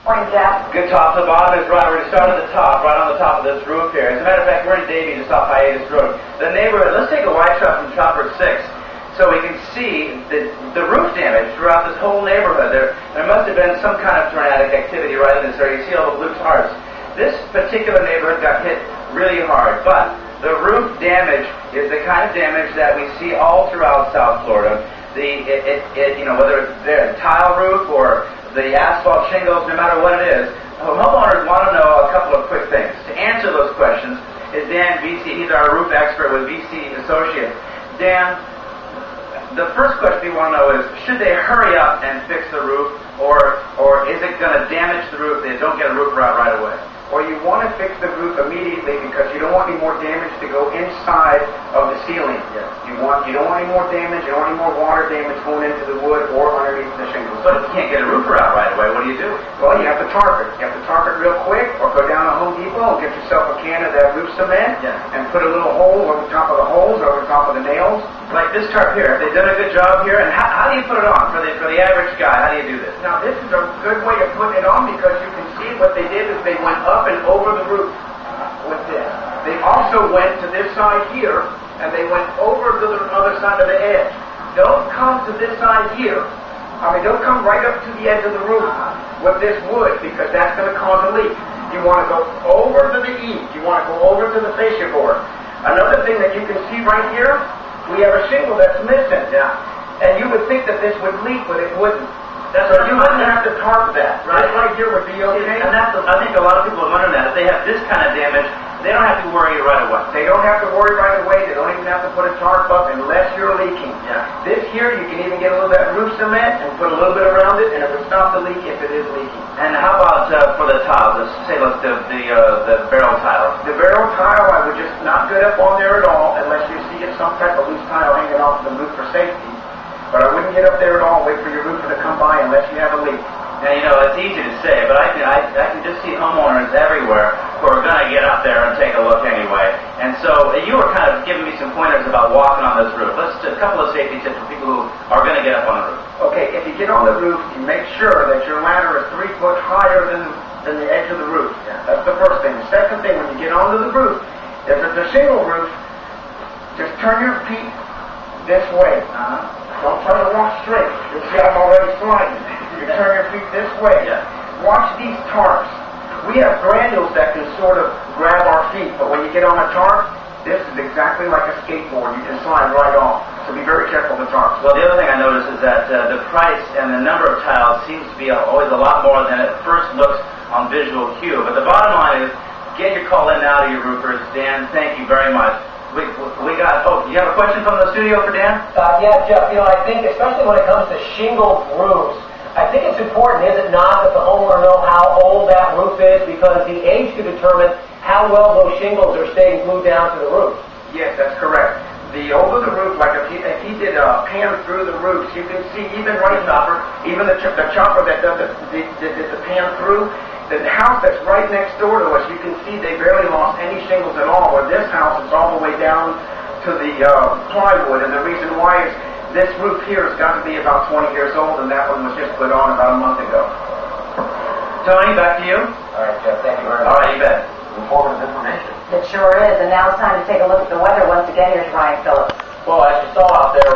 Morning, Jeff. Good top to the bottom is right. We're going to start at the top, right on the top of this roof here. As a matter of fact, we're in Davie, just off Hiatus Road. The neighborhood, let's take a wide shot from Chopper 6 so we can see the roof damage throughout this whole neighborhood. There must have been some kind of tornadic activity right in this area. You see all the blue stars. This particular neighborhood got hit really hard, but the roof damage is the kind of damage that we see all throughout South Florida. Whether it's the tile roof or the asphalt shingles, no matter what it is, homeowners want to know a couple of quick things. To answer those questions is Dan VC. He's our roof expert with VC Associates. Dan, the first question we want to know is, should they hurry up and fix the roof, or is it going to damage the roof if they don't get a roofer out right away? Or you want to fix the roof immediately because you don't want any more damage to go inside of the ceiling. Yeah. You don't want any more damage, you don't want any more water damage going into the wood or underneath the shingles. But if you can't get a roofer out right away, what do you do? Well, you have to tarp it. You have to tarp it real quick, or go down to Home Depot and get yourself a can of that roof cement and put a little hole over top of the holes, over top of the nails. Like this tarp here, have they done a good job here? And how do you put it on for the average guy? How do you do this? Now, this is a good way of putting it on because you can see what they did is they went up and over the roof with this. They also went to this side here, and they went over to the other side of the edge. Don't come to this side here. Don't come right up to the edge of the roof with this wood because that's going to cause a leak. You want to go over to the eaves. You want to go over to the fascia board. Another thing that you can see right here, we have a shingle that's missing. Yeah. And you would think that this would leak, but it wouldn't. So you wouldn't have to tarp that. Right here would be okay. And I think a lot of people are wondering that. If they have this kind of damage, they don't have to worry right away. They don't have to worry right away. They don't even have to put a tarp up unless you're leaking. Yeah. This here, you can even get a little bit of roof cement and put a little bit around it, and it will stop the leak if it is leaking. And how about for the tiles? Let's say the barrel tiles. The barrel tile, I would just not get up on there at all unless you see some type of loose tile hanging off the roof for safety. But I wouldn't get up there at all. Wait for your roofer to come by unless you have a leak. Now, it's easy to say, but I can just see homeowners everywhere who are going to get up there and take a look anyway. And so you were kind of giving me some pointers about walking on this roof. Let's do a couple of safety tips for people who are going to get up on the roof. Okay, if you get on the roof, you make sure that your ladder is 3 foot higher than the edge of the roof. Yeah. That's the first thing. The second thing, when you get onto the roof, if it's a shingle roof, just turn your feet this way. Don't try to walk straight. You'll see I'm already sliding. You turn your feet this way. Yeah. Watch these tarps. We have granules that can sort of grab our feet, but when you get on a tarp, this is exactly like a skateboard. You can slide right off. So be very careful with the tarps. Well, the other thing I noticed is that the price and the number of tiles seems to be always a lot more than it first looks on visual cue. But the bottom line is, get your call in now to your roofers. Dan, thank you very much. You have a question from the studio for Dan? Yeah, Jeff, I think especially when it comes to shingle roofs, I think it's important, is it not, that the homeowner know how old that roof is, because the age could determine how well those shingles are staying glued down to the roof. Yes, that's correct. The older the roof, like if he did a pan through the roofs, you can see even right chopper, even the chopper that does the pan through, the house that's right next door to us, you can see they barely lost any shingles at all. Where this house is all the way down to the plywood, and the reason why is this roof here has got to be about 20 years old, and that one was just put on about a month ago. Tony, back to you. All right, Jeff, thank you very much. All right, you bet. Informative information. It sure is. And now it's time to take a look at the weather. Once again, here's Ryan Phillips. Well, as you saw out there,